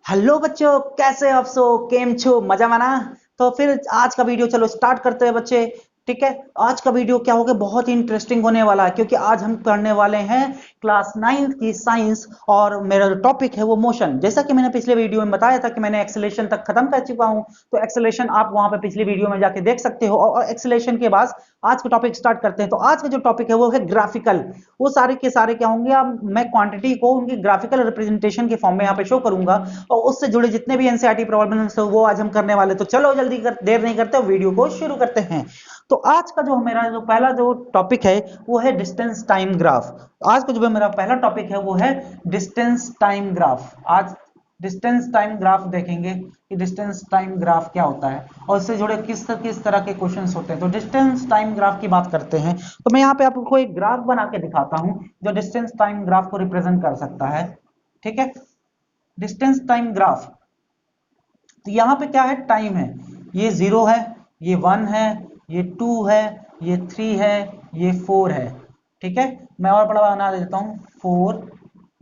Hello बच्चों, कैसे आप सो केम छो मजा माना। तो फिर आज का वीडियो चलो स्टार्ट करते हैं बच्चे। ठीक है, आज का वीडियो क्या होगा, बहुत ही इंटरेस्टिंग होने वाला है क्योंकि आज हम पढ़ने वाले हैं क्लास 9 की साइंस। और मेरा जो टॉपिक है वो मोशन। जैसा कि मैंने पिछले वीडियो में बताया था कि मैंने एक्सेलेरेशन तक खत्म कर चुका हूं, तो एक्सेलेरेशन आप वहां पे पिछली वीडियो में जाके देख सकते हो। और एक्सेलेरेशन के बाद आज का टॉपिक स्टार्ट करते हैं। तो आज का जो टॉपिक है वो है ग्राफिकल। वो सारे के सारे क्या होंगे, अब मैं क्वांटिटी को उनकी ग्राफिकल रिप्रेजेंटेशन के फॉर्म में यहाँ पे शो करूंगा। और उससे जुड़े जितने भी एनसीईआरटी प्रॉब्लम्स है वो आज हम करने वाले। तो चलो जल्दी देर नहीं करते, वीडियो को शुरू करते हैं। तो आज का जो मेरा जो पहला जो टॉपिक है वो है डिस्टेंस टाइम ग्राफ। आज का जो मेरा पहला टॉपिक है वो है डिस्टेंस टाइम ग्राफ। आज डिस्टेंस टाइम ग्राफ देखेंगे कि डिस्टेंस टाइम ग्राफ क्या होता है और इससे जुड़े किस किस तरह के क्वेश्चंस होते हैं। तो डिस्टेंस टाइम ग्राफ की बात करते हैं, तो मैं यहाँ पे आपको एक ग्राफ बना के दिखाता हूं जो डिस्टेंस टाइम ग्राफ को रिप्रेजेंट कर सकता है। ठीक है, डिस्टेंस टाइम ग्राफ। तो यहां पे क्या है, टाइम है, ये 0 है, ये 1 है, ये 2 है, ये 3 है, ये 4 है। ठीक है, मैं और बड़ा बना देता हूं, 4,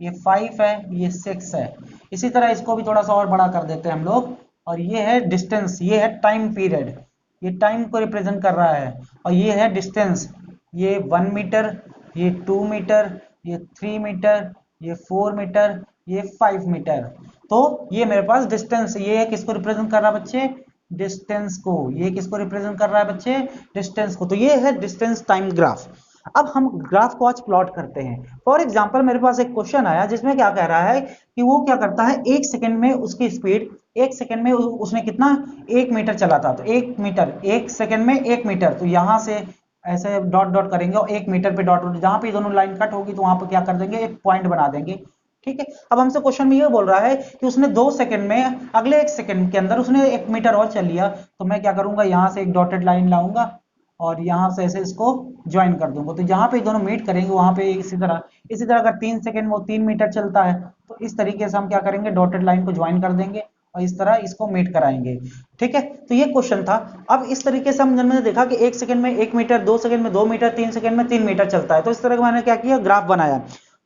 ये 5 है, ये 6 है। इसी तरह इसको भी थोड़ा सा और बड़ा कर देते हैं हम लोग। और ये है डिस्टेंस, ये है टाइम पीरियड, ये टाइम को रिप्रेजेंट कर रहा है। और ये है डिस्टेंस, ये 1 मीटर, ये 2 मीटर, ये 3 मीटर, ये 4 मीटर, ये 5 मीटर। तो ये मेरे पास डिस्टेंस, ये किसको रिप्रेजेंट कर रहा है बच्चे, डिस्टेंस को। ये किसको रिप्रेजेंट कर रहा है बच्चे, डिस्टेंस को। तो ये है डिस्टेंस टाइम ग्राफ। अब हम ग्राफ को आज प्लॉट करते हैं। फॉर एग्जांपल मेरे पास एक क्वेश्चन आया जिसमें क्या कह रहा है कि वो क्या करता है, एक सेकंड में उसकी स्पीड, एक सेकंड में उसने कितना, 1 मीटर चला था। तो 1 मीटर, एक सेकंड में 1 मीटर। तो यहां से ऐसे डॉट डॉट करेंगे और 1 मीटर पे डॉट, जहां पे दोनों लाइन कट होगी तो वहां पे क्या कर देंगे, एक पॉइंट बना देंगे। ठीक है, अब हमसे क्वेश्चन में ये बोल रहा है कि उसने 2 सेकंड में, अगले 1 सेकंड के अंदर उसने 1 मीटर और चल लिया। तो मैं क्या करूंगा, यहां से एक डॉटेड लाइन लाऊंगा और यहां से ऐसे इसको ज्वाइन कर दूंगा। तो जहां पे दोनों मीट करेंगे वहां पे इसी तरह अगर 3 सेकंड में वो 3 मीटर चलता है तो इस तरीके से हम क्या करेंगे, डॉटेड लाइन को ज्वाइन कर देंगे और इस तरह इसको मीट कराएंगे। ठीक है, तो ये क्वेश्चन था। अब इस तरीके से हमने देखा कि 1 सेकंड में 1 मीटर, 2 सेकंड में 2 मीटर, 3 सेकंड में 3 मीटर चलता है। तो इस तरह का मैंने क्या किया, ग्राफ बनाया।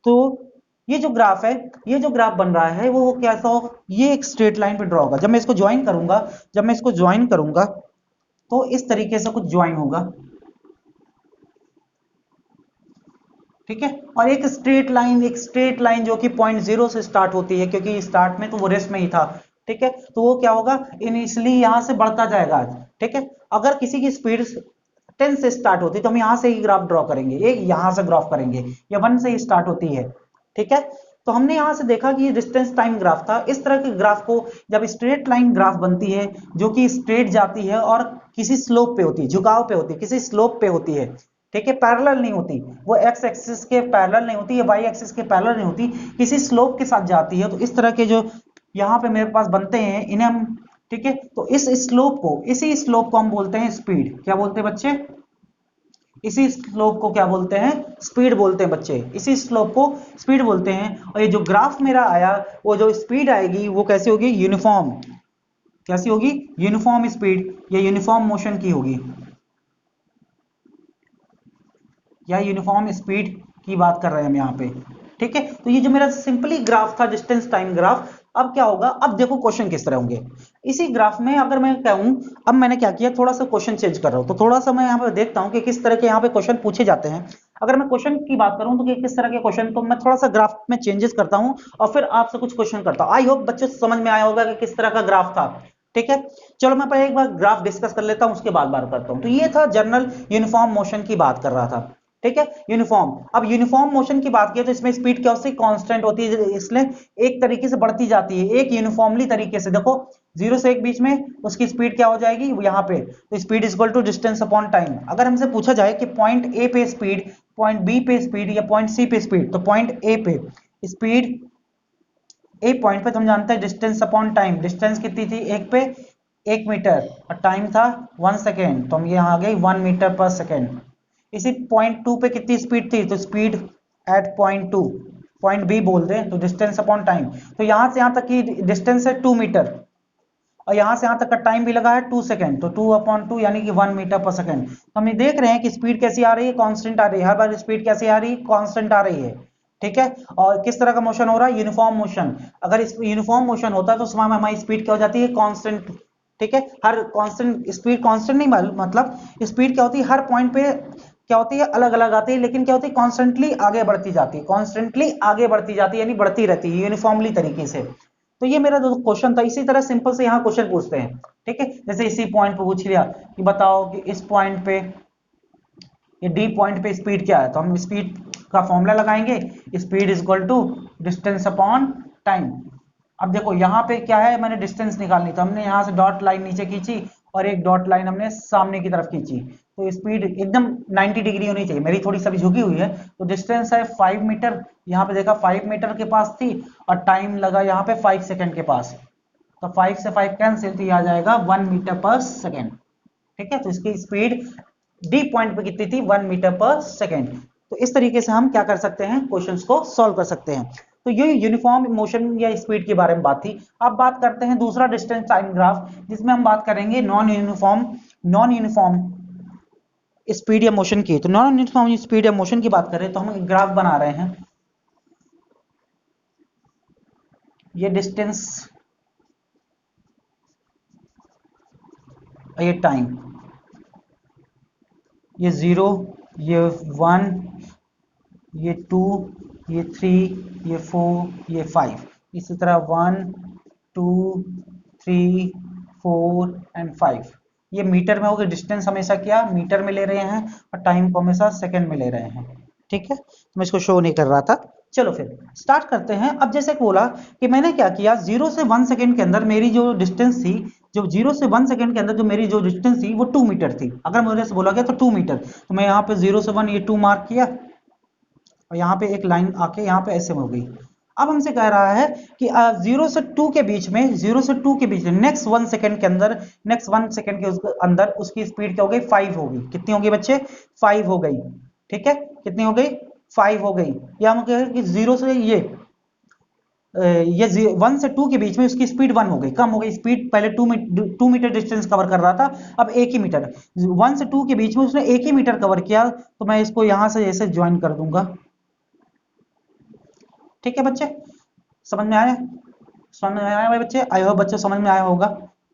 तो ये जो ग्राफ है, ये जो ग्राफ बन रहा है वो कैसा होगा, ये एक स्ट्रेट लाइन पे ड्रॉ होगा। जब मैं इसको ज्वाइन करूंगा, जब मैं इसको ज्वाइन करूंगा तो इस तरीके से कुछ ज्वाइन होगा। ठीक है, और एक स्ट्रेट लाइन जो कि पॉइंट जीरो से स्टार्ट होती है, क्योंकि स्टार्ट में तो वो रेस्ट में ही था। ठीक है, तो वो क्या होगा, इनिशियली यहां से बढ़ता जाएगा। ठीक है, अगर किसी की स्पीड 10 से स्टार्ट होती है तो हम यहां से ही ग्राफ ड्रॉ करेंगे, एक यहां से ग्राफ करेंगे, या 1 से ही स्टार्ट होती है। ठीक है, तो हमने यहां से देखा कि ये डिस्टेंस टाइम ग्राफ था। इस तरह के ग्राफ को, जब स्ट्रेट लाइन ग्राफ बनती है जो कि स्ट्रेट जाती है और किसी स्लोप पे होती है, झुकाव पे होती है, किसी स्लोप पे होती है। ठीक है, पैरेलल नहीं होती, वो एक्स एक्सिस के पैरेलल नहीं होती, या वाई एक्सिस के पैरेलल नहीं होती, किसी स्लोप के साथ जाती है। तो इस तरह के जो यहाँ पे मेरे पास बनते हैं इन्हें हम, ठीक है, तो इसी स्लोप को हम बोलते हैं स्पीड। क्या बोलते हैं बच्चे, इसी स्लोप को क्या बोलते हैं, स्पीड बोलते हैं बच्चे। इसी स्लोप को स्पीड बोलते हैं। और ये जो ग्राफ मेरा आया, वो जो स्पीड आएगी वो कैसी होगी, यूनिफॉर्म। कैसी होगी, यूनिफॉर्म स्पीड या यूनिफॉर्म मोशन की होगी, या यूनिफॉर्म स्पीड की बात कर रहे हैं हम यहाँ पे। ठीक है, तो ये जो मेरा सिंपली ग्राफ था, डिस्टेंस टाइम ग्राफ। अब क्या होगा, अब देखो क्वेश्चन किस तरह होंगे इसी ग्राफ में। अगर मैं कहूं, अब मैंने क्या किया, थोड़ा सा क्वेश्चन चेंज कर रहा हूं, तो थोड़ा सा मैं यहाँ पे देखता हूं कि किस तरह के यहाँ पे क्वेश्चन पूछे जाते हैं। अगर मैं क्वेश्चन की बात करूं तो किस तरह के क्वेश्चन, तो मैं थोड़ा सा ग्राफ में चेंजेस करता हूं और फिर आपसे कुछ क्वेश्चन करता हूं। आई होप बच्चों समझ में आया होगा कि किस तरह का ग्राफ था। ठीक है, चलो मैं पहले एक बार ग्राफ डिस्कस कर लेता हूं, उसके बाद बात करता हूं। तो ये था जनरल यूनिफॉर्म मोशन की बात कर रहा था। ठीक है, यूनिफॉर्म। अब यूनिफॉर्म मोशन की बात की तो इसमें स्पीड क्या होती है, कांस्टेंट होती है, इसलिए एक तरीके से बढ़ती जाती है, एक यूनिफॉर्मली तरीके से। देखो 0 से 1 बीच में उसकी स्पीड क्या हो जाएगी, यहाँ पे तो speed is equal to distance upon time. अगर हमसे पूछा जाए कि पॉइंट ए पे स्पीड, पॉइंट बी पे स्पीड या पॉइंट सी पे स्पीड, तो पॉइंट ए पे स्पीड, ए पॉइंट पे तो हम जानते हैं डिस्टेंस अपॉन टाइम। डिस्टेंस कितनी थी, एक पे 1 मीटर, और टाइम था 1 सेकेंड, तो हम ये आ गई 1 मीटर पर सेकेंड। इसी पॉइंट टू पे कितनी स्पीड थी, तो speed at point to, point B बोल दें तो डिस्टेंस अपॉन टाइम। तो यहां से यहां तक की डिस्टेंस है 2 मीटर, और यहां से यहां तक का टाइम भी लगा है 2 सेकेंड, तो 2/2 यानी कि 1 मीटर पर सेकेंड। तो हम ये देख रहे हैं कि स्पीड कैसी आ रही है, कांस्टेंट आ रही है, हर बार स्पीड कैसी आ रही है, कांस्टेंट आ रही है। ठीक है। और किस तरह का मोशन हो रहा है? Uniform motion. अगर इस यूनिफॉर्म मोशन होता है तो उसमें हमारी स्पीड क्या हो जाती है? कांस्टेंट। ठीक है, हर कांस्टेंट स्पीड, कांस्टेंट नहीं मतलब स्पीड क्या होती है हर पॉइंट पे क्या होती है? अलग अलग आती है, लेकिन क्या होती है? कॉन्स्टेंटली आगे बढ़ती जाती है, कॉन्स्टेंटली आगे बढ़ती जाती है, यानी बढ़ती रहती है यूनिफॉर्मली तरीके से। तो ये मेरा जो क्वेश्चन था, इसी तरह सिंपल से यहाँ क्वेश्चन पूछते हैं। ठीक है, जैसे इसी पॉइंट पे पूछ लिया कि बताओ कि इस पॉइंट पे, ये डी पॉइंट पे स्पीड क्या है, तो हम स्पीड का फॉर्मूला लगाएंगे, speed is equal to distance upon time. अब देखो यहाँ पे क्या है, मैंने डिस्टेंस निकालनी, तो हमने यहाँ से डॉट लाइन नीचे खींची और एक डॉट लाइन हमने सामने की तरफ खींची, तो स्पीड एकदम 90 डिग्री होनी चाहिए, मेरी थोड़ी सी भी झुकी हुई है। तो डिस्टेंस है 5 मीटर, यहाँ पे देखा 5 मीटर के पास थी, और टाइम लगा यहाँ पे 5 सेकंड के पास, तो 5 से 5 कैंसिल, तो ये आ जाएगा 1 मीटर पर सेकेंड। ठीक है, तो इसकी स्पीड डी पॉइंट पे कितनी थी? 1 मीटर पर सेकेंड। तो इस तरीके से हम क्या कर सकते हैं? क्वेश्चंस को सॉल्व कर सकते हैं। तो ये यूनिफॉर्म मोशन या स्पीड के बारे में बात थी। अब बात करते हैं दूसरा डिस्टेंस टाइम ग्राफ, जिसमें हम बात करेंगे नॉन यूनिफॉर्म स्पीड या मोशन की। तो नॉन यूनिफॉर्म स्पीड या मोशन की बात करें तो हम एक ग्राफ बना रहे हैं। ये डिस्टेंस, ये टाइम, ये 0, ये 1, ये 2, ये 3, ये 4, ये 5, इसी तरह 1, 2, 3, 4 एंड 5। ये मीटर में होगा, डिस्टेंस हमेशा क्या मीटर में ले रहे हैं, और टाइम को हमेशा सेकंड में ले रहे हैं। ठीक है, तो मैं इसको शो नहीं कर रहा था। चलो फिर स्टार्ट करते हैं। अब जैसे बोला कि मैंने क्या किया, 0 से 1 सेकंड के अंदर मेरी जो डिस्टेंस थी, जो 0 से 1 सेकंड के अंदर जो मेरी जो डिस्टेंस थी वो 2 मीटर थी। अगर मुझे से बोला गया तो 2 मीटर, तो मैं यहाँ पे 0 से 1 ये 2 मार्क किया, और यहाँ पे एक लाइन आके यहाँ पे ऐसे हो गई। अब हमसे कह रहा है कि 0 से 2 के बीच में, 0 से 2 के बीच में नेक्स्ट 1 सेकंड के अंदर, नेक्स्ट 1 सेकंड के अंदर उसकी स्पीड क्या हो गई? 5 होगी। कितनी होगी बच्चे? 5 हो गई। ठीक है, कितनी हो गई? 5 हो गई। या हम कह रहे हैं कि 0 से ये 1 से 2 के बीच में उसकी स्पीड 1 हो गई, कम हो गई स्पीड। पहले 2 मीटर डिस्टेंस कवर कर रहा था, अब 1 ही मीटर। 1 से 2 के बीच में उसने 1 ही मीटर कवर किया, तो मैं इसको यहां से ऐसे ज्वाइन कर दूंगा। ठीक है बच्चे, समझ में आया? समझ में आया भाई बच्चे? आई होप बच्चे समझ में आया होगा।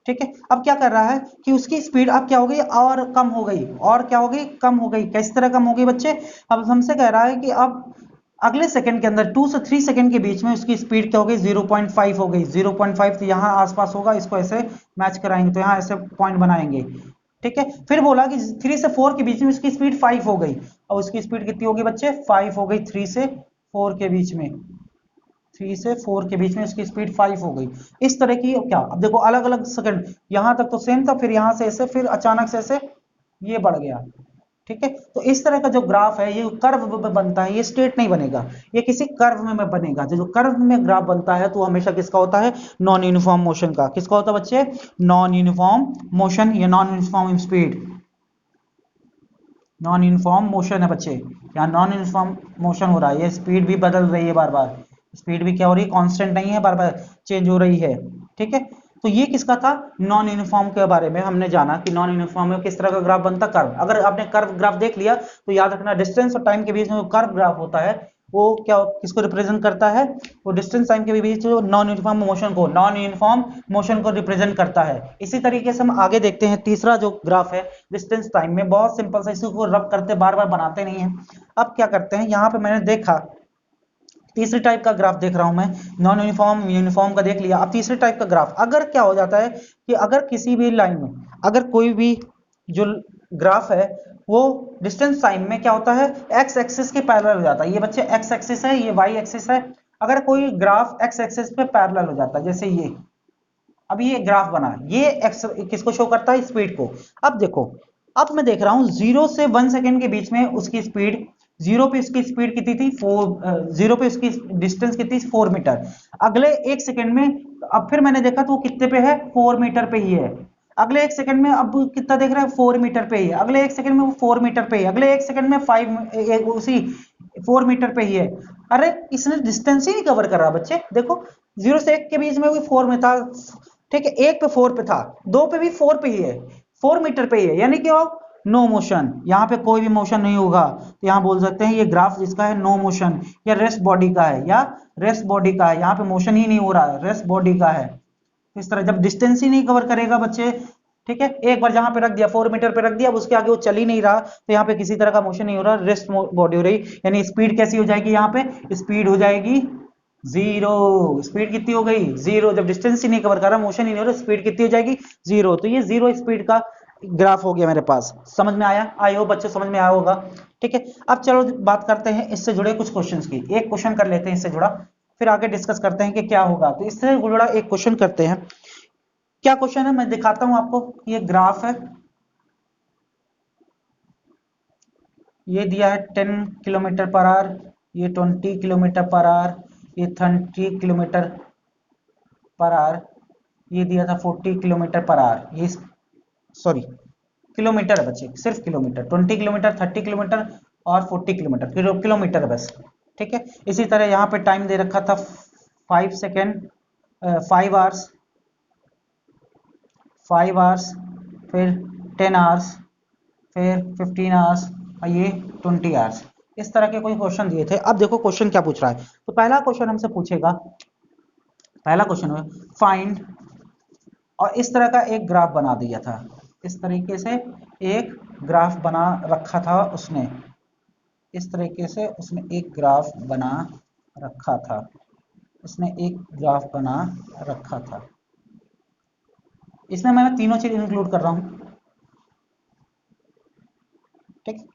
ठीक है, अब क्या कर रहा है कि उसकी स्पीड अब क्या हो गई? और कम हो गई। और क्या हो गई? कम हो गई। किस तरह कम हो गई बच्चे? अब हमसे कह रहा है कि अब अगले सेकंड के अंदर 2 से 3 सेकंड के बीच में उसकी स्पीड क्या हो गई? 0.5 हो गई। 0.5 तो यहाँ आसपास होगा, इसको ऐसे मैच कराएंगे, तो यहाँ ऐसे पॉइंट बनाएंगे। ठीक है, फिर बोला कि 3 से 4 के बीच में उसकी स्पीड 5 हो गई, और उसकी स्पीड कितनी होगी बच्चे? 5 हो गई। 3 से 4 के बीच में, 3 से 4 के बीच में इसकी स्पीड 5 हो गई। इस तरह की क्या, अब देखो अलग अलग सेकंड, यहां तक तो सेम था, फिर यहां से ऐसे, फिर अचानक से ऐसे ये बढ़ गया। ठीक है, तो इस तरह का जो ग्राफ है ये कर्व में बनता है, ये स्ट्रेट नहीं बनेगा, ये किसी कर्व में बनेगा। जो कर्व में ग्राफ बनता है तो हमेशा किसका होता है? नॉन यूनिफॉर्म मोशन का। किसका होता है बच्चे? नॉन यूनिफॉर्म मोशन या non uniform speed. Non uniform motion है बच्चे, यहाँ नॉन यूनिफॉर्म मोशन हो रहा है, ये स्पीड भी बदल रही है बार बार, स्पीड भी क्या हो रही है? कांस्टेंट नहीं है, बार बार चेंज हो रही है। ठीक है, तो ये किसका था? नॉन यूनिफॉर्म के बारे में हमने जाना कि नॉन यूनिफॉर्म में किस तरह का ग्राफ बनता, कर्व। अगर आपने कर्व ग्राफ देख लिया तो याद रखना, डिस्टेंस और टाइम के बीच में जो कर्व ग्राफ होता है वो क्या, किसको रिप्रेजेंट करता है? वो डिस्टेंस टाइम के बीच जो नॉन यूनिफॉर्म मोशन को रिप्रेजेंट करता है। इसी तरीके से हम आगे देखते हैं, तीसरा जो ग्राफ है डिस्टेंस टाइम में, बहुत सिंपल सा, इसको रब करते बार बार बनाते नहीं है। अब क्या करते हैं, यहाँ पे मैंने देखा तीसरी टाइप का ग्राफ देख रहा हूं मैं, नॉन यूनिफॉर्म यूनिफॉर्म का देख लिया, अब तीसरे टाइप का ग्राफ। अगर क्या हो जाता है कि अगर किसी भी लाइन में, अगर कोई भी जो ग्राफ है वो डिस्टेंस टाइम में क्या होता है? एक्स एक्सिस के पैरेलल हो जाता है। ये बच्चे एक्स एक्सिस है, ये वाई एक्सिस है। अगर कोई ग्राफ एक्स एक्सिस पे पैरेलल हो जाता है, जैसे ये, अब ये ग्राफ बना, ये एक्स किसको शो करता है? स्पीड को। अब देखो, अब मैं देख रहा हूं 0 से 1 सेकंड के बीच में उसकी स्पीड, 0 पे उसकी स्पीड कितनी थी? 0 पे उसकी डिस्टेंस कितनी? 4 मीटर। अगले 1 सेकंड में, अब फिर मैंने देखा तो वो कितने पे है? 4 मीटर पे ही है। अगले 1 सेकंड में अब कितना देख रहा है? 4 मीटर पे ही है। अगले 1 सेकंड में वो 4 मीटर पे ही है। अगले 1 सेकंड में 5 उसी 4 मीटर पे ही है। अरे इसने डिस्टेंस ही नहीं कवर कर रहा बच्चे, देखो 0 से 1 के बीच में भी 4 में था, ठीक है, 1 पे 4 पे था, 2 पे भी 4 पे ही है, 4 मीटर पे ही है, यानी कि नो मोशन, यहाँ पे कोई भी मोशन नहीं होगा, तो यहाँ बोल सकते हैं ये ग्राफ जिसका है नो मोशन, या रेस्ट बॉडी का है, या रेस्ट बॉडी का है, यहाँ पे मोशन ही नहीं हो रहा है, रेस्ट बॉडी का है। इस तरह जब डिस्टेंस ही नहीं कवर करेगा बच्चे, ठीक है, एक बार जहां पे रख दिया 4 मीटर पे रख दिया, अब उसके आगे वो चल ही नहीं रहा, तो यहाँ पे किसी तरह का मोशन नहीं हो रहा, रेस्ट बॉडी हो रही, यानी स्पीड कैसी हो जाएगी, यहाँ पे स्पीड हो जाएगी जीरो। स्पीड कितनी हो गई, जीरो। जब डिस्टेंस ही नहीं कवर कर रहा, मोशन ही नहीं हो रहा, स्पीड कितनी हो जाएगी, जीरो। तो ये जीरो स्पीड का ग्राफ हो गया मेरे पास। समझ में आया, आई होप बच्चों समझ में आया होगा। ठीक है, अब चलो बात करते हैं इससे जुड़े कुछ क्वेश्चंस की। एक क्वेश्चन कर लेते हैं इससे जुड़ा, फिर आगे डिस्कस करते हैं कि क्या होगा। तो इससे जुड़ा एक क्वेश्चन करते हैं। क्या क्वेश्चन है, मैं दिखाता हूं आपको। ये ग्राफ है, ये दिया है 10 किलोमीटर पर आवर, ये 20 किलोमीटर पर आवर, ये 30 किलोमीटर पर आवर, ये दिया था 40 किलोमीटर पर आवर। ये सॉरी किलोमीटर है बच्चे, सिर्फ किलोमीटर, 20 किलोमीटर, 30 किलोमीटर और 40 किलोमीटर, किलोमीटर बस। ठीक है, इसी तरह यहाँ पे टाइम दे रखा था 5 सेकेंड, 5 आवर्स, 5 आवर्स, फिर 10 आवर्स, फिर 15 आवर्स, और ये 20 आवर्स। इस तरह के कोई क्वेश्चन दिए थे। अब देखो क्वेश्चन क्या पूछ रहा है। तो पहला क्वेश्चन हमसे पूछेगा, पहला क्वेश्चन है फाइंड, और इस तरह का एक ग्राफ बना दिया था, इस तरीके से एक ग्राफ बना रखा था उसने, इस तरीके से उसने एक ग्राफ बना रखा था, उसने एक ग्राफ बना रखा था। इसमें मैं तीनों चीज इंक्लूड कर रहा हूं। ठीक,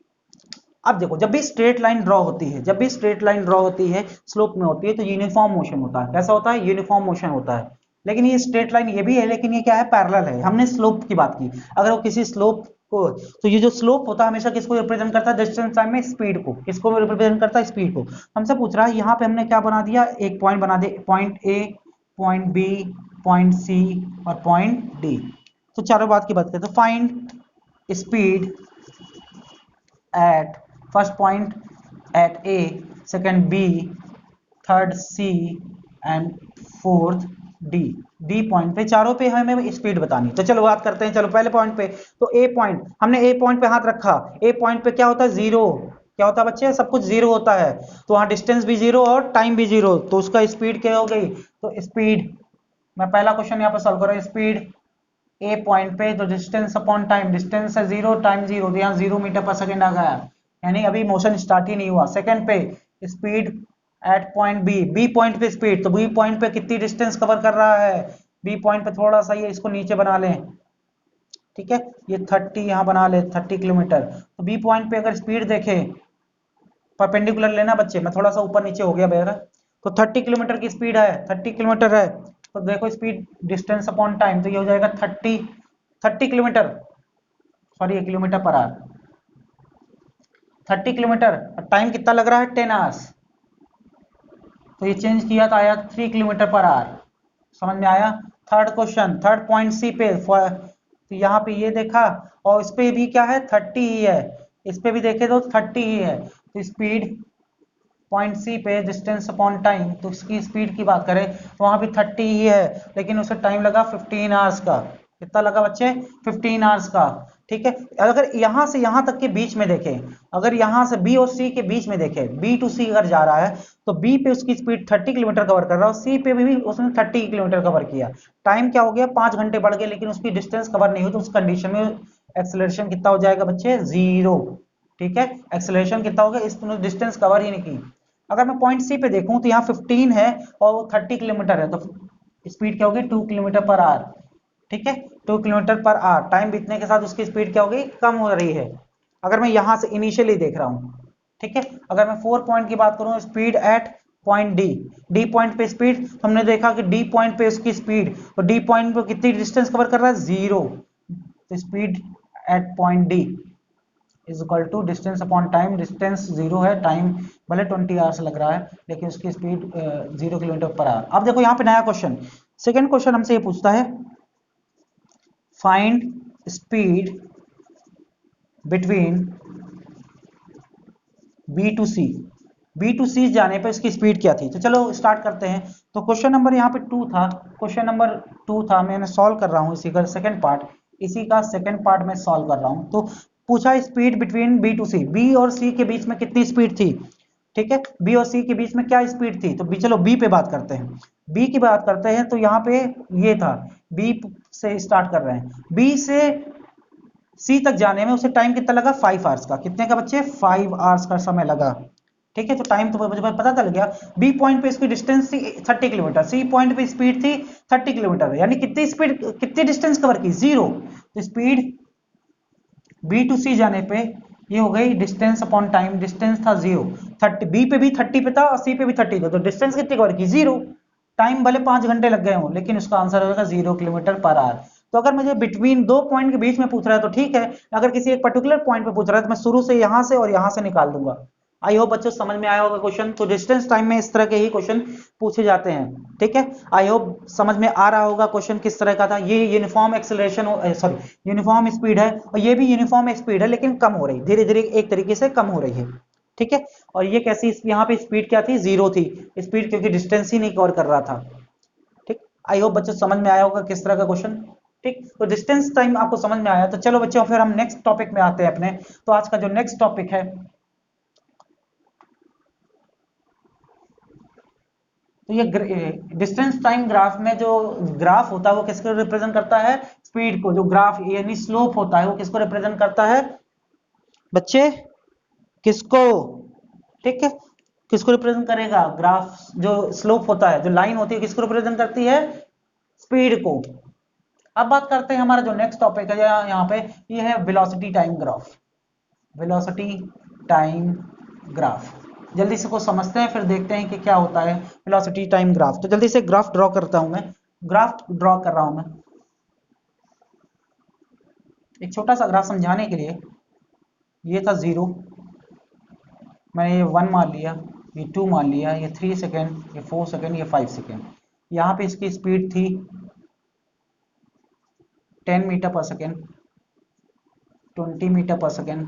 अब देखो जब भी स्ट्रेट लाइन ड्रॉ होती है, जब भी स्ट्रेट लाइन ड्रॉ होती है स्लोप में होती है, तो यूनिफॉर्म मोशन होता है। कैसा होता है, यूनिफॉर्म मोशन होता है। लेकिन ये स्ट्रेट लाइन ये भी है, लेकिन ये क्या है, पैरेलल है। हमने स्लोप की बात की, अगर वो किसी स्लोप को, तो ये जो स्लोप होता है हमेशा किसको रिप्रेजेंट करता है, डिस्टेंस टाइम में स्पीड को। किसको रिप्रेजेंट करता है, स्पीड को। हमसे पूछ रहा है, यहाँ पे हमने क्या बना दिया, एक पॉइंट बना दिया, point A, point B, point C और पॉइंट डी। तो चारों बात की बात करें तो find speed at first point at A, second B, third C and fourth D। D point पे, चारों पे हमें स्पीड बतानी। तो चलो बात करते हैं, चलो पहले पॉइंट पे। तो ए पॉइंट, हमने ए पॉइंट पे हाथ रखा, ए पॉइंट पे क्या होता है, जीरो। क्या होता है बच्चे, सब कुछ जीरो होता है, तो वहां डिस्टेंस भी जीरो और टाइम भी जीरो, तो उसका स्पीड क्या हो गई, तो स्पीड, मैं पहला क्वेश्चन यहाँ पे सॉल्व कर रहा हूँ। स्पीड ए पॉइंट पे, तो डिस्टेंस अपॉन टाइम, डिस्टेंस है जीरो, टाइम जीरो, तो यहाँ 0 मीटर पर सेकेंड आ गया, यानी अभी मोशन स्टार्ट ही नहीं हुआ। सेकंड पे speed at point B, B point पे स्पीड, तो बी पॉइंट पे कितनी डिस्टेंस कवर कर रहा है, बी पॉइंट पे थोड़ा सा ये इसको नीचे बना लें, ठीक है, ये 30 यहाँ बना ले, 30 किलोमीटर। तो बी पॉइंट पे अगर स्पीड देखें, परपेंडिकुलर लेना बच्चे, मैं थोड़ा सा ऊपर नीचे हो गया मेरा, तो 30 किलोमीटर की स्पीड है, 30 किलोमीटर है, तो देखो स्पीड डिस्टेंस अपॉन टाइम, तो ये हो जाएगा 30 kilometre, sorry kilometre per hour, 30 kilometre. Time कितना लग रहा है, 10 आवर्स, तो ये चेंज किया तो आया 3 किलोमीटर पर आवर। समझ में आया। Third question, third point C पे, तो यहाँ पे ये देखा, और इस पे भी क्या है, 30 ही है, इस पे भी देखे तो 30 ही है, तो स्पीड पॉइंट सी पे डिस्टेंस अपॉन टाइम, तो इसकी स्पीड की बात करें तो वहां भी 30 ही है, लेकिन उसे टाइम लगा 15 आवर्स का। कितना लगा बच्चे, 15 आवर्स का। ठीक है, अगर यहां से यहां तक के बीच में देखें, अगर यहां से बी और सी के बीच में देखें, बी टू सी अगर जा रहा है, तो बी पे उसकी स्पीड 30 किलोमीटर कवर कर रहा है, सी पे भी उसने 30 किलोमीटर कवर किया। टाइम क्या हो गया, 5 घंटे बढ़ गए, लेकिन उसकी डिस्टेंस कवर नहीं हुई, तो उस कंडीशन में एक्सेलरेशन कितना हो जाएगा बच्चे, जीरो। ठीक है, एक्सेलरेशन कितना हो गया, इसने डिस्टेंस कवर ही नहीं की। अगर मैं पॉइंट सी पे देखूं तो यहाँ 15 है और वो 30 किलोमीटर है, तो स्पीड क्या होगी, 2 किलोमीटर पर आवर। ठीक है, 2 किलोमीटर पर आवर, टाइम बीतने के साथ उसकी स्पीड क्या हो गई, कम हो रही है। अगर मैं यहां से इनिशियली देख रहा हूं, ठीक है, अगर मैं 4 पॉइंट की बात करूं, speed at point D, D point पे स्पीड, हमने देखा कि डी पॉइंट पे उसकी स्पीड, तो डी पॉइंट पे कितनी डिस्टेंस कवर कर रहा है, जीरो। तो speed at point D is equal to distance upon time, distance zero है, टाइम भले 20 आवर्स लग रहा है, लेकिन उसकी स्पीड 0 किलोमीटर पर आवर। अब देखो यहाँ पे नया क्वेश्चन, सेकंड क्वेश्चन हमसे ये पूछता है, find speed between B to C, B to C जाने पर इसकी स्पीड क्या थी। तो चलो स्टार्ट करते हैं। तो क्वेश्चन नंबर यहाँ पे 2 था, क्वेश्चन नंबर 2 था, मैंने सॉल्व कर रहा हूँ इसी का सेकंड पार्ट, इसी का सेकंड पार्ट में सॉल्व कर रहा हूँ। तो पूछा speed between B to C, B और सी के बीच में कितनी स्पीड थी, ठीक है, बी और सी के बीच में क्या स्पीड थी, तो बी, चलो बी पे बात करते हैं, बी की बात करते हैं, तो यहाँ पे ये था, बी से स्टार्ट कर रहे हैं, बी से सी तक जाने में उसे टाइम कितना लगा, 5 आवर्स का, कितने का बच्चे, 5 आवर्स का समय लगा, ठीक है, तो टाइम तो मुझे पता चल गया। बी पॉइंट पे इसकी डिस्टेंस थी 30 किलोमीटर, सी पॉइंट पे स्पीड थी 30 किलोमीटर, यानी कितनी स्पीड, कितनी डिस्टेंस कवर की, जीरो, तो स्पीड बी टू सी जाने पे ये हो गई डिस्टेंस अपॉन टाइम, डिस्टेंस था जीरो, 30, बी पे भी 30 पे था और सी पे भी 30 था, तो डिस्टेंस कितनी कवर की, जीरो, टाइम भले 5 घंटे लग गए हों, लेकिन उसका आंसर होगा 0 किलोमीटर पर आवर। तो अगर मुझे बिटवीन दो पॉइंट के बीच में पूछ रहा है तो ठीक है, अगर किसी एक पर्टिकुलर पॉइंट पे पूछ रहा है तो मैं शुरू से यहां से और यहां से निकाल दूंगा। आई होप बच्चों समझ में आया होगा क्वेश्चन, तो डिस्टेंस टाइम में इस तरह के ही क्वेश्चन पूछे जाते हैं, ठीक है, आई होप समझ में आ रहा होगा क्वेश्चन किस तरह का था। ये uniform acceleration, sorry uniform speed है, और ये भी यूनिफॉर्म स्पीड है लेकिन कम हो रही, धीरे धीरे एक तरीके से कम हो रही है, ठीक है, और ये कैसी, यहाँ पे स्पीड क्या थी, जीरो थी स्पीड, क्योंकि डिस्टेंस ही नहीं कवर कर रहा था, ठीक। आई होप बच्चों समझ में आया होगा किस तरह का क्वेश्चन, ठीक, तो डिस्टेंस टाइम आपको समझ में आया, तो चलो बच्चों फिर हम नेक्स्ट टॉपिक में आते हैं अपने। तो आज का जो नेक्स्ट टॉपिक है, तो ये डिस्टेंस टाइम ग्राफ में जो ग्राफ होता है वो किसको रिप्रेजेंट करता है, स्पीड को, जो ग्राफ यानी स्लोप होता है वो किसको रिप्रेजेंट करता है बच्चे, किसको, ठीक है, किसको रिप्रेजेंट करेगा, ग्राफ जो स्लोप होता है, जो लाइन होती है, किसको रिप्रेजेंट करती है, स्पीड को। अब बात करते हैं हमारा जो नेक्स्ट टॉपिक है यहाँ पे, ये है velocity time graph, velocity time graph. जल्दी से को समझते हैं फिर देखते हैं कि क्या होता है वेलोसिटी टाइम ग्राफ। तो जल्दी से ग्राफ ड्रॉ करता हूं मैं, ग्राफ ड्रॉ कर रहा हूं मैं, एक छोटा सा ग्राफ समझाने के लिए। ये था 0, मैंने ये 1 मान लिया, ये 2 मान लिया, ये 3 सेकेंड, ये 4 सेकेंड, ये 5 सेकेंड। यहाँ पे इसकी स्पीड थी 10 मीटर पर सेकेंड, 20 मीटर पर सेकेंड,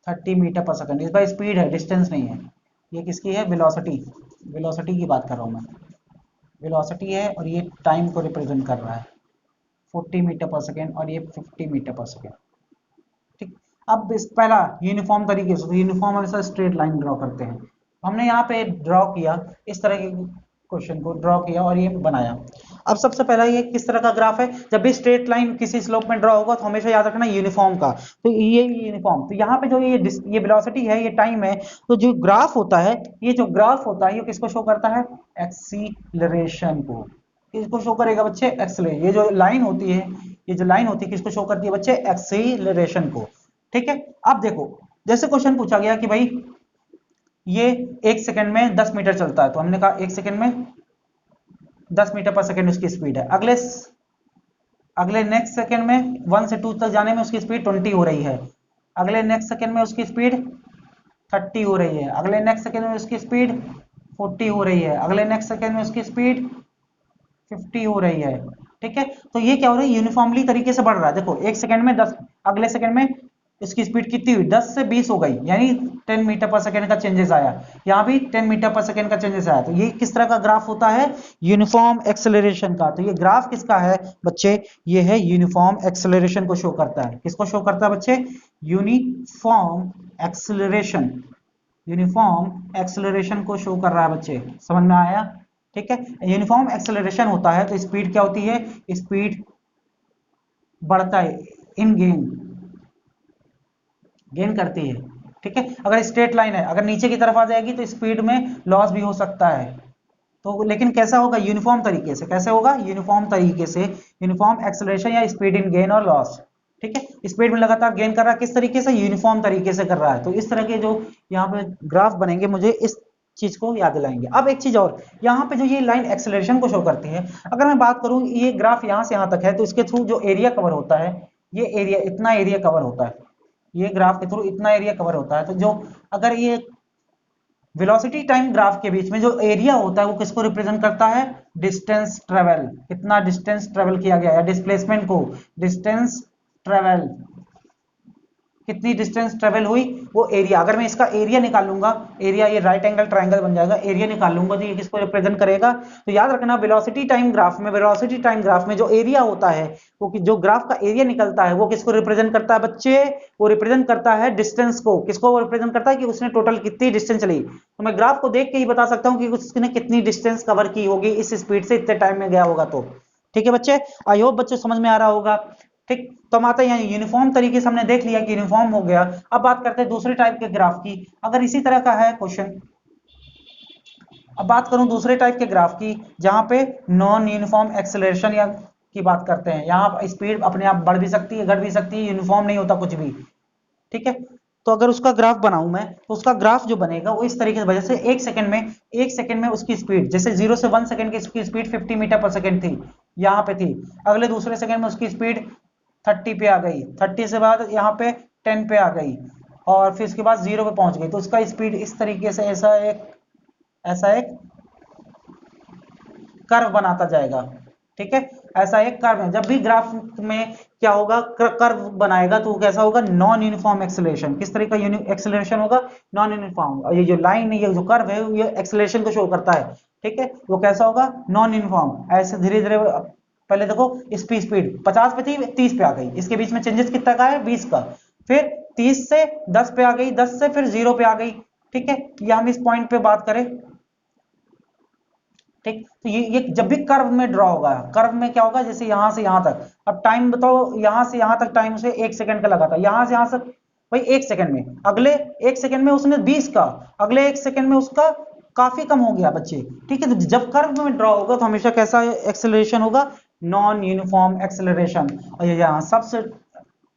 30 मीटर पर सेकेंड। इस बार स्पीड है, डिस्टेंस नहीं है। ये किसकी है, वेलोसिटी, वेलोसिटी की बात कर रहा हूँ मैं, वेलोसिटी है, और ये टाइम को रिप्रेजेंट कर रहा है 40 मीटर पर सेकेंड, और ये 50 मीटर पर सेकेंड, ठीक। अब इस पहला यूनिफॉर्म तरीके से, तो यूनिफॉर्म हमेशा स्ट्रेट लाइन ड्रॉ करते हैं, हमने यहाँ पे ड्रॉ किया, इस तरह के क्वेश्चन को ड्रॉ किया और ये बनाया। अब सबसे पहला ये किस तरह का ग्राफ है, जब भी स्ट्रेट लाइन किसी स्लोप में ड्रॉ होगा तो हमेशा याद रखना यूनिफॉर्म का, तो ये यूनिफॉर्म, तो यहाँ पे जो ये वेलोसिटी है, ये टाइम है, तो जो ग्राफ होता है, ये जो ग्राफ होता है ये किसको शो करता है, एक्सीलरेशन को, किसको शो करेगा बच्चे, एक्सेलरेशन। ये जो लाइन होती है, ये जो लाइन होती है किसको शो करती है बच्चे, एक्सीलरेशन को, ठीक है। अब देखो, जैसे क्वेश्चन पूछा गया कि भाई ये 1 सेकंड में 10 मीटर चलता है, तो हमने कहा 1 सेकंड में 10 मीटर पर सेकंड उसकी स्पीड है। अगले नेक्स्ट सेकंड में 1 से 2 तक जाने में उसकी स्पीड 20 हो रही है, अगले नेक्स्ट सेकंड में उसकी स्पीड 30 हो रही है, अगले नेक्स्ट सेकंड में उसकी स्पीड 40 हो रही है, अगले नेक्स्ट सेकंड में उसकी स्पीड 50 हो रही है, ठीक है। तो ये क्या हो रहा है, यूनिफॉर्मली तरीके से बढ़ रहा है। देखो 1 सेकंड में 10, अगले सेकंड में इसकी स्पीड कितनी हुई, 10 से 20 हो गई, यानी 10 मीटर पर सेकंड का चेंजेस आया, यहाँ भी 10 मीटर पर सेकंड का चेंजेस आया। तो ये किस तरह का ग्राफ होता है, यूनिफॉर्म एक्सेलरेशन का। तो ये ग्राफ किसका है बच्चे, ये है यूनिफॉर्म एक्सेलरेशन को शो करता है। किसको शो करता है बच्चे, यूनिफॉर्म एक्सेलरेशन, यूनिफॉर्म एक्सेलरेशन को शो कर रहा है बच्चे, समझ में आया, ठीक है। यूनिफॉर्म एक्सेलरेशन होता है तो स्पीड क्या होती है, स्पीड बढ़ता है, इन गेन करती है, ठीक है। अगर स्ट्रेट लाइन है, अगर नीचे की तरफ आ जाएगी तो स्पीड में लॉस भी हो सकता है, तो लेकिन कैसा होगा, यूनिफॉर्म तरीके से, कैसे होगा, यूनिफॉर्म तरीके से, यूनिफॉर्म एक्सेलरेशन या स्पीड इन गेन और लॉस, ठीक है। स्पीड में लगातार गेन कर रहा है, किस तरीके से, यूनिफॉर्म तरीके से कर रहा है। तो इस तरह के जो यहाँ पे ग्राफ बनेंगे मुझे इस चीज को याद दिलाएंगे। अब एक चीज और, यहाँ पे जो ये लाइन एक्सेलरेशन को शो करती है, अगर मैं बात करूं ये ग्राफ यहाँ से यहाँ तक है, तो इसके थ्रू जो एरिया कवर होता है, ये एरिया, इतना एरिया कवर होता है, ये ग्राफ के थ्रू इतना एरिया कवर होता है, तो जो अगर ये वेलोसिटी टाइम ग्राफ के बीच में जो एरिया होता है वो किसको रिप्रेजेंट करता है, डिस्टेंस ट्रेवल, कितना डिस्टेंस ट्रेवल किया गया है, डिस्प्लेसमेंट को, डिस्टेंस ट्रेवल, कितनी डिस्टेंस ट्रेवल हुई, वो एरिया। अगर मैं इसका एरिया निकाल लूंगा, एरिया ये राइट एंगल ट्राइंगल बन जाएगा, एरिया निकाल लूंगा तो ये किसको रिप्रेजेंट करेगा? तो याद रखना वेलोसिटी टाइम ग्राफ में, वेलोसिटी टाइम ग्राफ में जो एरिया होता है, वो जो ग्राफ का एरिया निकलता है वो किसको रिप्रेजेंट करता है बच्चे? वो रिप्रेजेंट करता है डिस्टेंस को। किसको वो रिप्रेजेंट करता है? कि उसने टोटल कितनी डिस्टेंस चली। तो मैं ग्राफ को देख के ही बता सकता हूँ कि उसने कितनी डिस्टेंस कवर की होगी इस स्पीड से, इतने टाइम में गया होगा। तो ठीक है बच्चे, आई होप बच्चे समझ में आ रहा होगा। ठीक, तो हम आते हैं यहाँ यूनिफॉर्म तरीके से, हमने देख लिया कि यूनिफॉर्म हो गया। अब बात करते हैं दूसरे टाइप के ग्राफ की। अगर इसी तरह का है क्वेश्चन, अब बात करूं दूसरे टाइप के ग्राफ की, जहां पे नॉन यूनिफॉर्म एक्सेलरेशन या की बात करते हैं। यहाँ स्पीड अपने आप बढ़ भी सकती है, घट भी सकती है, यूनिफॉर्म नहीं होता कुछ भी। ठीक है, तो अगर उसका ग्राफ बनाऊं मैं, तो उसका ग्राफ जो बनेगा वो इस तरीके से, वजह से एक सेकंड में उसकी स्पीड, जैसे 0 से 1 सेकंड की उसकी स्पीड 50 मीटर पर सेकंड थी, यहाँ पे थी। अगले दूसरे सेकंड में उसकी स्पीड 30 पे आ गई, 30 से बाद यहाँ पे 10 पे आ गई, और फिर उसके बाद 0 पे पहुंच गई। तो उसका स्पीड इस तरीके से ऐसा एक कर्व बनाता जाएगा। ठीक है, ऐसा एक कर्व है। जब भी ग्राफ में क्या होगा, कर्व बनाएगा तो कैसा होगा? Non uniform acceleration. किस तरह का एक्सेलरेशन होगा? Non uniform. और ये जो लाइन है, ये जो कर्व है, ये एक्सेलरेशन को शो करता है। ठीक है, वो कैसा होगा? Non uniform. ऐसे धीरे धीरे, पहले देखो स्पीड 50 पे थी, 30 पे आ गई, इसके बीच में चेंजेस कितना का है? 20 का। फिर 30 से 10 पे आ गई, 10 से फिर 0 पे आ गई। ठीक है, या हम इस पॉइंट पे बात करें, ठीक, तो ये जब भी कर्व में ड्रॉ होगा, कर्व में क्या होगा? जैसे यहां से यहां तक, अब टाइम बताओ, यहां से यहां तक टाइम उसे 1 सेकंड का लगा था, यहां से यहां तक भाई 1 सेकंड में, अगले 1 सेकंड में उसने 20 का, अगले 1 सेकंड में उसका काफी कम हो गया बच्चे। ठीक है, तो जब कर्व में ड्रॉ होगा तो हमेशा कैसा एक्सेलरेशन होगा? Non uniform acceleration. और ये यहाँ सबसे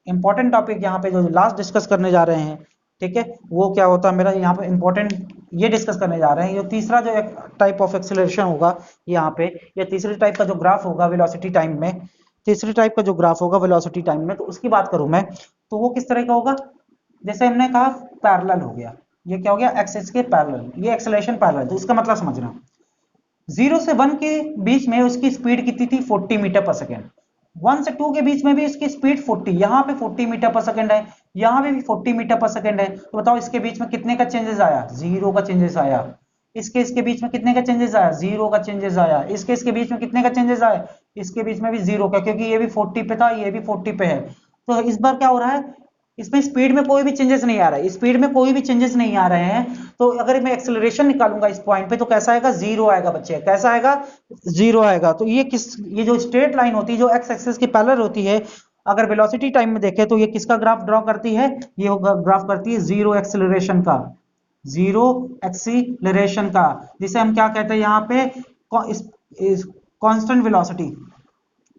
इंपॉर्टेंट टॉपिक यहाँ पे जो लास्ट डिस्कस करने जा रहे हैं, ठीक है, वो क्या होता है मेरा यहाँ पे इंपॉर्टेंट, ये डिस्कस करने जा रहे हैं। ये तीसरा जो एक टाइप ऑफ एक्सेलरेशन होगा यहाँ पे, या तीसरे टाइप का जो ग्राफ होगा वेलोसिटी टाइम में, तीसरे टाइप का जो ग्राफ होगा वेलोसिटी टाइम में, तो उसकी बात करूं मैं, तो वो किस तरह का होगा? जैसे हमने कहा पैरेलल हो गया, ये क्या हो गया? एक्सिस के पैरेलल, ये एक्सेलरेशन पैरेलल। तो इसका मतलब समझना, 0 से 1 के बीच में उसकी स्पीड कितनी थी? 40 मीटर पर सेकेंड। 1 से 2 के बीच में भी इसकी स्पीड 40, यहाँ पे 40 मीटर पर सेकेंड है, यहाँ पे भी 40 मीटर पर सेकेंड है। तो बताओ इसके बीच में कितने का चेंजेस आया? 0 का चेंजेस आया। इसके बीच में कितने का चेंजेस आया? 0 का चेंजेस आया। इसके बीच में कितने का चेंजेस आया? इसके बीच में भी 0 का, क्योंकि ये भी 40 पे था, ये भी 40 पे है। तो इस बार क्या हो रहा है? इसमें स्पीड में कोई भी चेंजेस नहीं आ रहा है, स्पीड में कोई भी चेंजेस नहीं आ रहे हैं। तो अगर मैं एक्सेलरेशन निकालूंगा इस पॉइंट पे, तो कैसा आएगा? 0 आएगा बच्चे, कैसा आएगा? 0 आएगा। तो ये जो स्ट्रेट लाइन होती है, जो एक्स एक्सिस की पैरेलल होती है, अगर वेलोसिटी टाइम में देखें तो ये किसका ग्राफ ड्रॉ करती है? ये ग्राफ करती है जीरो एक्सेलरेशन का, जीरो एक्सीलरेशन का, जिसे हम क्या कहते हैं यहाँ पे? कांस्टेंट वेलोसिटी,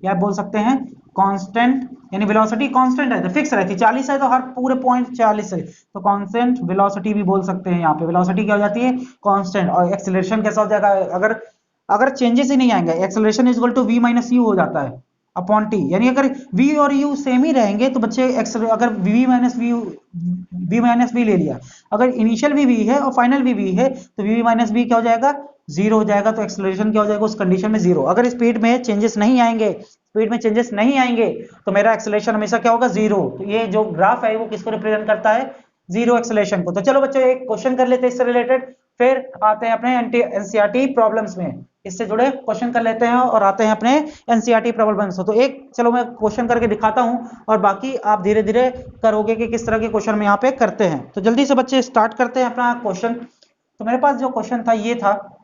या बोल सकते हैं कांस्टेंट, यानी वेलोसिटी कांस्टेंट है तो फिक्स रहती है, 40 है तो हर पूरे पॉइंट 40 है, तो कांस्टेंट वेलोसिटी भी बोल सकते हैं। यहाँ पे वेलोसिटी क्या हो जाती है? कांस्टेंट। और एक्सेलरेशन कैसा हो जाएगा? अगर अगर चेंजेस ही नहीं आएंगे, acceleration is equal to v minus u हो जाता है अपॉन टी। यानी अगर v और u सेम ही रहेंगे तो बच्चे अगर v माइनस वी ले लिया, अगर इनिशियल भी v है और फाइनल भी v है, तो v माइनस वी क्या हो जाएगा? 0 हो जाएगा। तो एक्सेलरेशन क्या हो जाएगा उस कंडीशन में? 0। अगर स्पीड में चेंजेस नहीं आएंगे, स्पीड में चेंजेस नहीं आएंगे, तो मेरा एक्सेलरेशन हमेशा क्या होगा? 0। तो ये जो ग्राफ है वो किसको रिप्रेजेंट करता है? 0 एक्सेलरेशन को। तो चलो बच्चों एक क्वेश्चन कर लेते हैं इससे रिलेटेड, फिर आते हैं अपने एनसीईआरटी प्रॉब्लम्स में, इससे जुड़े क्वेश्चन कर लेते हैं और आते हैं अपने एनसीईआरटी प्रॉब्लम्स। तो एक चलो मैं क्वेश्चन करके दिखाता हूं, और बाकी आप धीरे धीरे करोगे कि किस तरह के क्वेश्चन हम यहाँ पे करते हैं। तो जल्दी से बच्चे स्टार्ट करते हैं अपना क्वेश्चन। तो मेरे पास जो क्वेश्चन था ये था,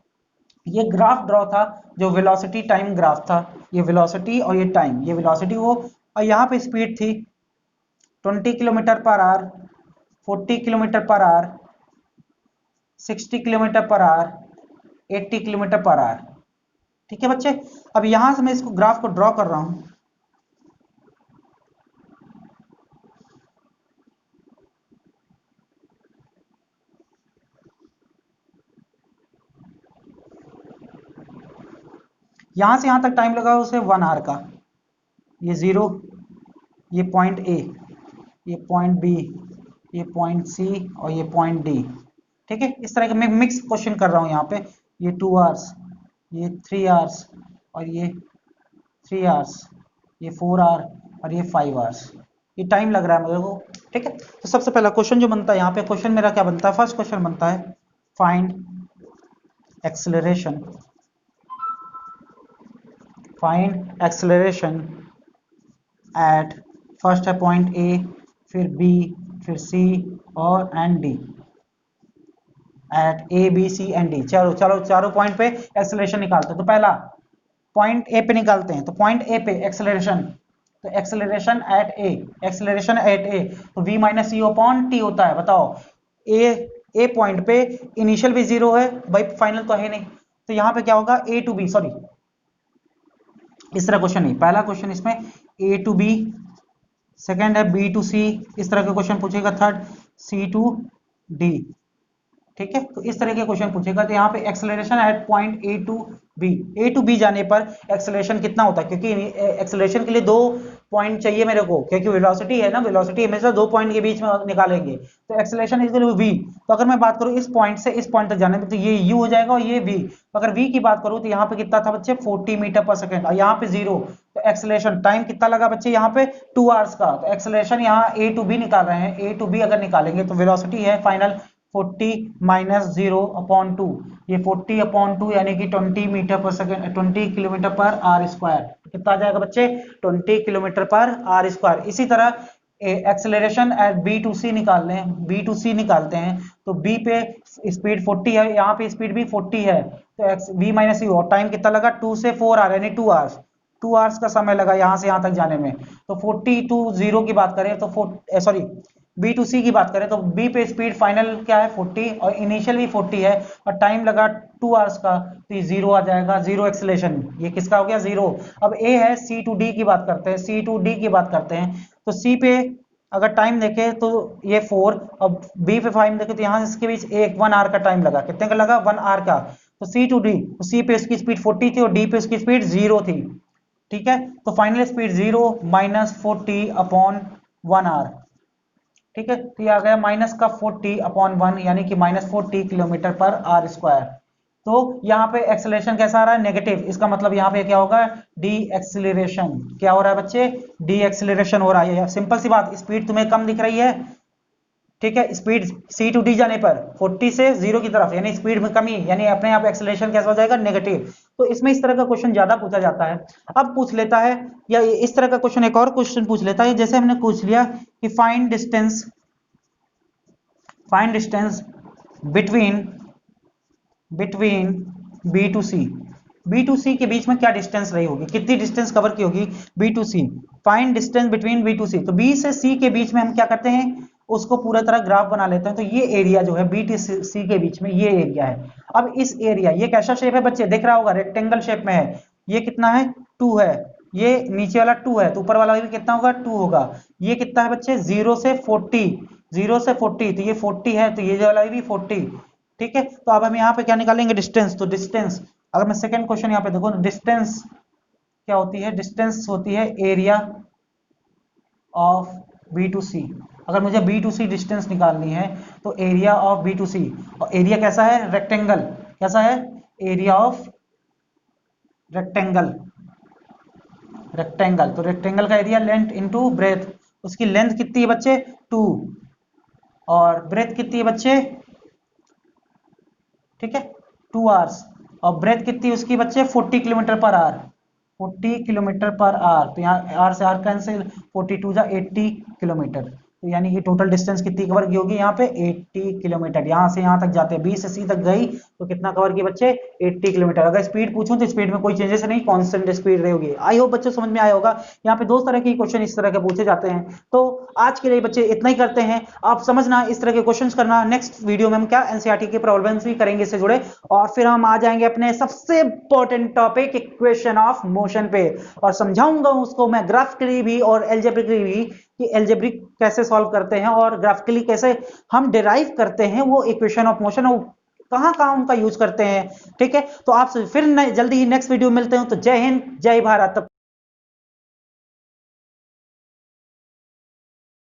ये ग्राफ ड्रॉ था जो वेलोसिटी टाइम ग्राफ था, ये वेलोसिटी और ये टाइम, ये वेलोसिटी वो, और यहाँ पे स्पीड थी 20 kilometre per hour, 40 kilometre per hour, 60 kilometre per hour, 80 kilometre per hour. ठीक है बच्चे, अब यहां से मैं इसको ग्राफ को ड्रॉ कर रहा हूं। यहां से यहां तक टाइम लगा उसे 1 आवर का, ये 0, ये पॉइंट ए, ये पॉइंट बी, ये पॉइंट सी और ये पॉइंट डी। ठीक है, इस तरह का मैं मिक्स क्वेश्चन कर रहा हूं यहाँ पे। ये 2 आवर्स, ये 3 आवर्स, और ये 3 आवर्स, ये 4 आवर और ये 5 आवर्स। ये टाइम लग रहा है मेरे को, ठीक है। तो सबसे पहला क्वेश्चन जो बनता है यहाँ पे, क्वेश्चन मेरा क्या बनता है, फर्स्ट क्वेश्चन बनता है find acceleration, find acceleration at, first है पॉइंट ए, फिर बी, फिर सी और and D, at A B C and D. चलो चलो चारों पॉइंट पे एक्सेलरेशन निकालते हैं। तो पहला पॉइंट ए पे निकालते हैं, तो पॉइंट ए पे एक्सेलरेशन, तो acceleration at A, acceleration at A तो v minus u upon T होता है। बताओ ए पॉइंट पे इनिशियल भी जीरो है भाई, फाइनल तो है नहीं, तो यहाँ पे क्या होगा ए टू बी, सॉरी इस तरह क्वेश्चन नहीं, पहला क्वेश्चन इसमें ए टू बी, सेकेंड है बी टू सी, इस तरह का क्वेश्चन पूछेगा, थर्ड सी टू डी, ठीक है। तो इस तरह के क्वेश्चन पूछेगा। तो यहाँ पे acceleration at point A to B जाने पर एक्सेलरेशन कितना होता है, क्योंकि एक्सेलरेशन के लिए दो पॉइंट चाहिए मेरे को, क्योंकि वेलोसिटी है ना, वेलोसिटी हमेशा दो पॉइंट के बीच में निकालेंगे, तो acceleration is equal to v। तो अगर मैं बात करूं इस पॉइंट से इस पॉइंट तक जाने में, तो ये u हो जाएगा और ये v। तो अगर v की बात करूं तो यहाँ पे कितना था बच्चे, 40 मीटर पर सेकेंड, और यहाँ पे 0, तो एक्सेलरेशन टाइम कितना लगा बच्चे यहाँ पे 2 आवर्स का। तो एक्सेलरेशन यहाँ a टू b निकाल रहे हैं, a टू b अगर निकालेंगे तो वेलोसिटी है फाइनल 40 माइनस 0 अपॉन 2, ये 40 अपॉन 2 यानी कि 20 मीटर पर सेकेंड, 20 किलोमीटर पर आर स्क्वायर। कितना आ जाएगा बच्चे, 20 किलोमीटर पर आर स्क्वायर। इसी तरह acceleration at B to C निकाल लें, बी टू सी निकालते हैं, तो बी पे स्पीड 40 है, यहाँ पे स्पीड भी 40 है, तो एक्स बी माइनस यू, और टाइम कितना लगा 2 से 4 आर यानी 2 आवर्स, 2 आवर्स का समय लगा यहाँ से यहाँ तक जाने में। तो 40 टू 0 की बात करें तो सॉरी बी टू सी की बात करें तो बी पे स्पीड फाइनल क्या है 40 और इनिशियल भी 40 है और टाइम लगा 2 आवर्स का, तो ये 0 आ जाएगा, 0 एक्सेलरेशन, ये किसका हो गया 0। अब ए है, सी टू डी की बात करते हैं, सी टू डी की बात करते हैं, तो सी पे अगर टाइम देखें तो ये 4, अब बी पे 5 देखें तो यहाँ इसके बीच 1 आवर का टाइम लगा, कितने का लगा 1 आवर का। तो सी टू डी, तो सी पे उसकी स्पीड 40 थी और डी पे उसकी स्पीड 0 थी, ठीक है। तो final speed 0 minus 40 upon 1 hour, ठीक है। तो ये आ गया माइनस का 40 अपॉन 1 यानी कि माइनस 40 किलोमीटर पर आर स्क्वायर। तो यहाँ पे एक्सेलरेशन कैसा आ रहा है, नेगेटिव, इसका मतलब यहाँ पे क्या होगा, डी एक्सेलरेशन। क्या हो रहा है बच्चे, डी एक्सेलरेशन हो रहा है। सिंपल सी बात, स्पीड तुम्हें कम दिख रही है, ठीक है, स्पीड सी टू डी जाने पर 40 से 0 की तरफ, यानी स्पीड में कमी, यानी अपने आप एक्सेलरेशन कैसा हो जाएगा, नेगेटिव। तो इसमें इस तरह का क्वेश्चन ज्यादा पूछा जाता है। अब पूछ लेता है, या इस तरह का क्वेश्चन एक और क्वेश्चन पूछ लेता है, जैसे हमने पूछ लिया कि find distance between B to C, B to C के बीच में क्या डिस्टेंस रही होगी, कितनी डिस्टेंस कवर की होगी B to C. Find distance between B to C, तो बी से सी के बीच में हम क्या करते हैं, उसको पूरा तरह ग्राफ बना लेते हैं। तो ये एरिया जो है बी टू सी के बीच में ये एरिया है। अब इस एरिया, ये कैसा शेप है बच्चे, दिख रहा होगा रेक्टेंगल शेप में है, ये कितना है 2 है, ये नीचे वाला 2 है, तो ऊपर वाला भी कितना होगा 2 होगा। ये कितना है बच्चे 0 से 40, 0 से 40, तो ये 40 है, तो ये वाला भी 40, ठीक है। तो अब हम यहाँ पे क्या निकालेंगे, डिस्टेंस। तो डिस्टेंस, अगर मैं सेकंड क्वेश्चन यहाँ पे देखो, डिस्टेंस क्या होती है, डिस्टेंस होती है एरिया ऑफ बी टू सी। अगर मुझे बी टू सी डिस्टेंस निकालनी है तो एरिया ऑफ बी टू सी, और एरिया कैसा है, रेक्टेंगल, कैसा है, एरिया ऑफ रेक्टेंगल, रेक्टेंगल, तो रेक्टेंगल का एरिया लेंथ इनटू ब्रेथ, उसकी लेंथ कितनी है बच्चे 2 और ब्रेथ कितनी है बच्चे, ठीक है 2 आवर्स, और ब्रेथ कितनी उसकी बच्चे 40 kilometre per hour, 40 kilometre per hour, तो यहाँ आर से आर कैंसिल, 42 जा 80 किलोमीटर, तो यानी कि टोटल डिस्टेंस कितनी कवर की होगी यहाँ पे 80 किलोमीटर। यहाँ से यहाँ तक जाते हैं, बी से सी तक गई तो कितना कवर की बच्चे 80 किलोमीटर। अगर स्पीड पूछूं तो स्पीड में कोई चेंजेस नहीं, कांस्टेंट स्पीड रही होगी। आई होप बच्चों समझ में आया होगा। यहाँ पे दो तरह के क्वेश्चन इस तरह के पूछे जाते हैं। तो आज के लिए बच्चे इतना ही करते हैं, आप समझना इस तरह के क्वेश्चन करना। नेक्स्ट वीडियो में हम क्या एनसीईआरटी के प्रॉब्लम्स भी करेंगे इससे जुड़े, और फिर हम आ जाएंगे अपने सबसे important topic equation of motion पे, और समझाऊंगा उसको मैं ग्राफिकली भी और एल्जेब्रिकली भी कि एल्जेब्रिक कैसे सॉल्व करते हैं और ग्राफिकली कैसे हम डिराइव करते हैं वो इक्वेशन ऑफ मोशन, और कहां कहां उनका यूज करते हैं। ठीक है, तो आपसे फिर जल्दी ही नेक्स्ट वीडियो मिलते हैं। तो जय हिंद, जय भारत।